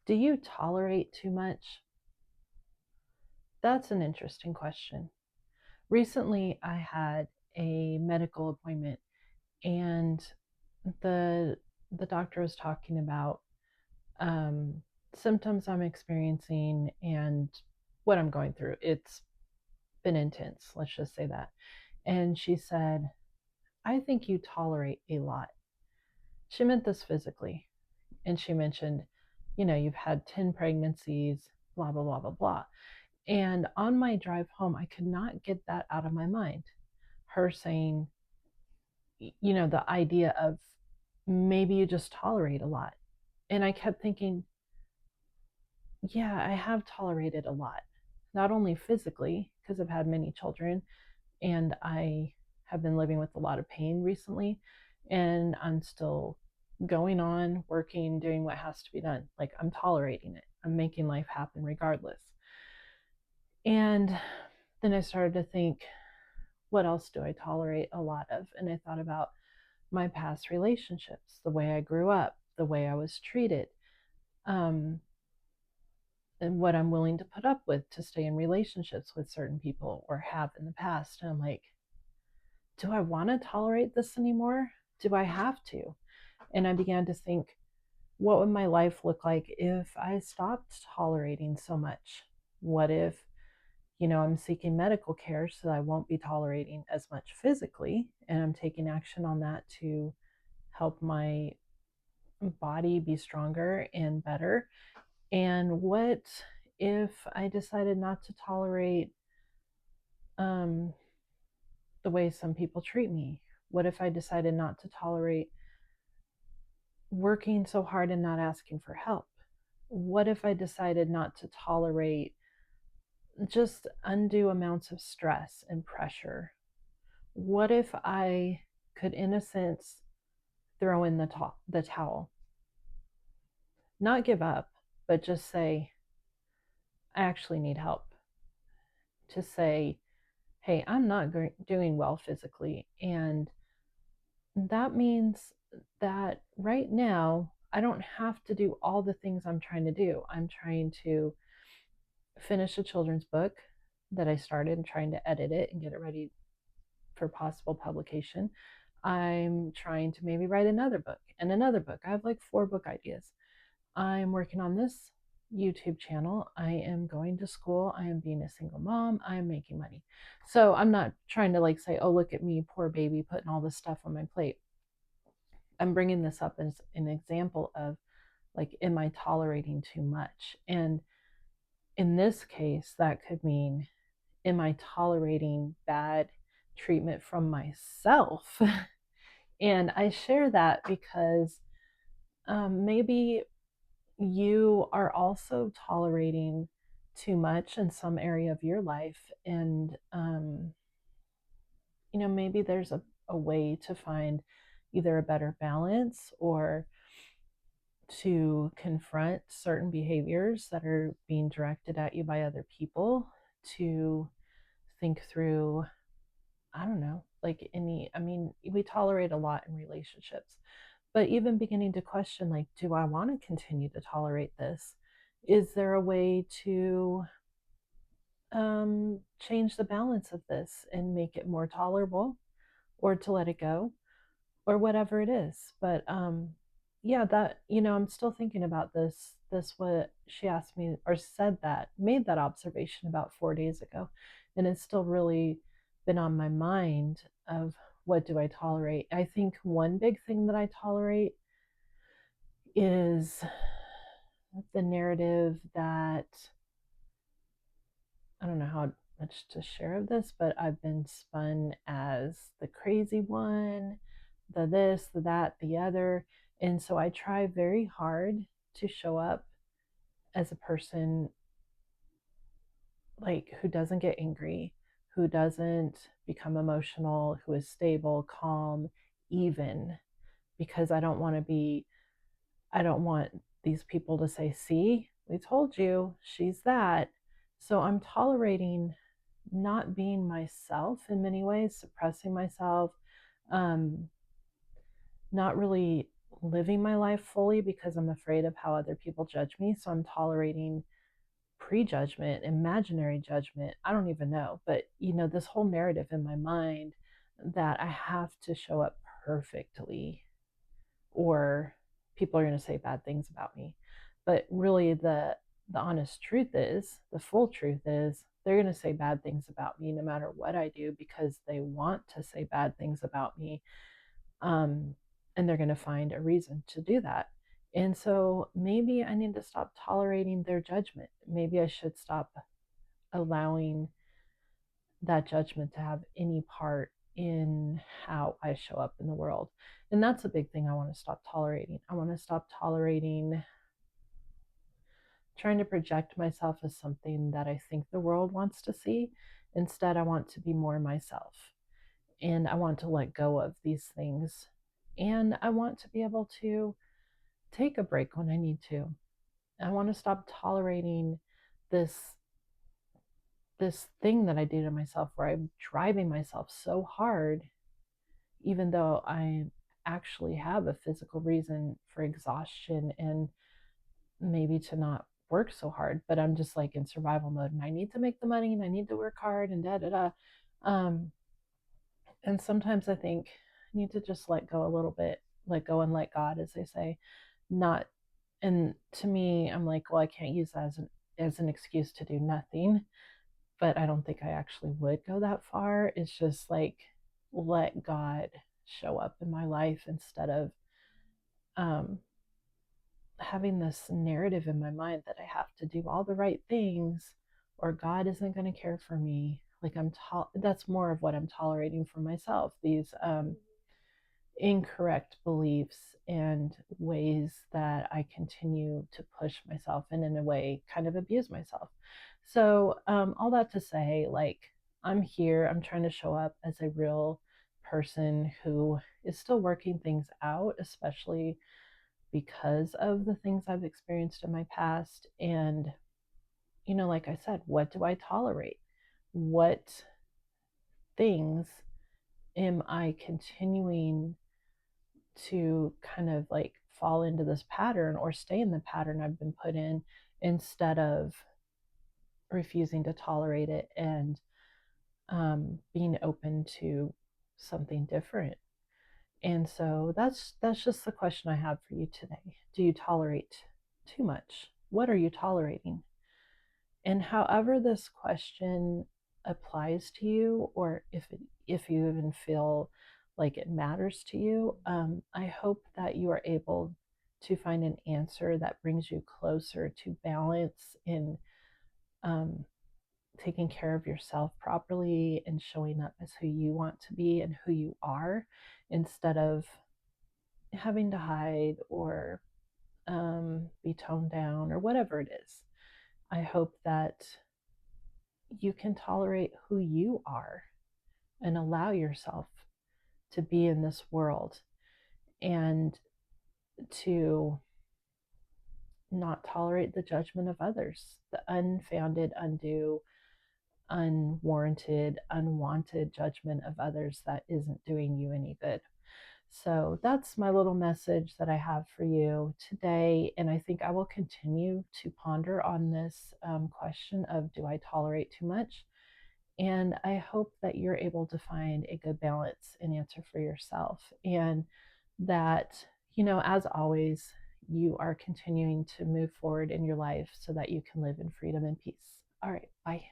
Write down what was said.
Do you tolerate too much? That's an interesting question. Recently, I had a medical appointment, and the the doctor was talking about um, symptoms I'm experiencing and what I'm going through. It's been intense, let's just say that. And she said, "I think you tolerate a lot." She meant this physically, and she mentioned, you've had 10 pregnancies, blah blah blah blah blah. And on my drive home, I could not get that out of my mind. Her saying, the idea of maybe you just tolerate a lot. And I kept thinking, yeah, I have tolerated a lot, not only physically, because I've had many children and I have been living with a lot of pain recently, and I'm still going on, working, doing what has to be done. Like, I'm tolerating it, I'm making life happen regardless. And then I started to think, what else do I tolerate a lot of? And I thought about my past relationships, the way I grew up, the way I was treated, um, and what I'm willing to put up with to stay in relationships with certain people or have in the past. And I'm like, do I want to tolerate this anymore? Do I have to? And I began to think, what would my life look like if I stopped tolerating so much? What if, I'm seeking medical care so that I won't be tolerating as much physically, and I'm taking action on that to help my body be stronger and better? And what if I decided not to tolerate um, the way some people treat me? What if I decided not to tolerate working so hard and not asking for help? What if I decided not to tolerate just undue amounts of stress and pressure? What if I could, in a sense, throw in the towel? Not give up, but just say, I actually need help. To say, hey, I'm not doing well physically. And that means that right now, I don't have to do all the things I'm trying to do. I'm trying to finish a children's book that I started and trying to edit it and get it ready for possible publication. I'm trying to maybe write another book and another book. I have like 4 book ideas. I'm working on this YouTube channel. I am going to school. I am being a single mom. I am making money. So I'm not trying to like say, oh, look at me, poor baby, putting all this stuff on my plate. I'm bringing this up as an example of like, am I tolerating too much? And in this case, that could mean, am I tolerating bad treatment from myself? And I share that because maybe you are also tolerating too much in some area of your life. And, maybe there's a way to find either a better balance or to confront certain behaviors that are being directed at you by other people, to think through, I don't know, like we tolerate a lot in relationships, but even beginning to question, like, do I want to continue to tolerate this? Is there a way to change the balance of this and make it more tolerable, or to let it go, or whatever it is? But yeah, that, I'm still thinking about this what she asked me or said, that made that observation about 4 days ago, and it's still really been on my mind of, what do I tolerate? I think one big thing that I tolerate is the narrative that, I don't know how much to share of this, but I've been spun as the crazy one, the this, the that, the other. And so I try very hard to show up as a person, like, who doesn't get angry, who doesn't become emotional, who is stable, calm, even, because I don't want these people to say, see, we told you she's that. So I'm tolerating not being myself in many ways, suppressing myself, um, not really living my life fully because I'm afraid of how other people judge me. So I'm tolerating prejudgment, imaginary judgment. I don't even know. But, this whole narrative in my mind that I have to show up perfectly or people are going to say bad things about me. But really, the honest truth is, the full truth is, they're going to say bad things about me no matter what I do because they want to say bad things about me. And they're going to find a reason to do that. And so maybe I need to stop tolerating their judgment. Maybe I should stop allowing that judgment to have any part in how I show up in the world. And that's a big thing I want to stop tolerating. I want to stop tolerating trying to project myself as something that I think the world wants to see. Instead, I want to be more myself. And I want to let go of these things. And I want to be able to take a break when I need to. I want to stop tolerating this this thing that I do to myself where I'm driving myself so hard even though I actually have a physical reason for exhaustion and maybe to not work so hard, but I'm just like in survival mode and I need to make the money and I need to work hard and da da da. Um, and sometimes I think I need to just let go a little bit, let go and let God, as they say. Not, and to me, I'm like, well, I can't use that as an excuse to do nothing, but I don't think I actually would go that far. It's just like let God show up in my life instead of um, having this narrative in my mind that I have to do all the right things or God isn't going to care for me. Like that's more of what I'm tolerating for myself. These incorrect beliefs and ways that I continue to push myself and in a way kind of abuse myself. So all that to say, like I'm here, I'm trying to show up as a real person who is still working things out, especially because of the things I've experienced in my past. And, like I said, what do I tolerate? What things am I continuing to kind of like fall into this pattern or stay in the pattern I've been put in instead of refusing to tolerate it and being open to something different? And so that's just the question I have for you today. Do you tolerate too much? What are you tolerating? And however this question applies to you, or if you even feel like it matters to you, I hope that you are able to find an answer that brings you closer to balance in um, taking care of yourself properly and showing up as who you want to be and who you are instead of having to hide or be toned down or whatever it is. I hope that you can tolerate who you are and allow yourself to be in this world and to not tolerate the judgment of others, the unfounded, undue, unwarranted, unwanted judgment of others that isn't doing you any good. So that's my little message that I have for you today. And I think I will continue to ponder on this question of do I tolerate too much? And I hope that you're able to find a good balance and answer for yourself. And that, as always, you are continuing to move forward in your life so that you can live in freedom and peace. All right, bye.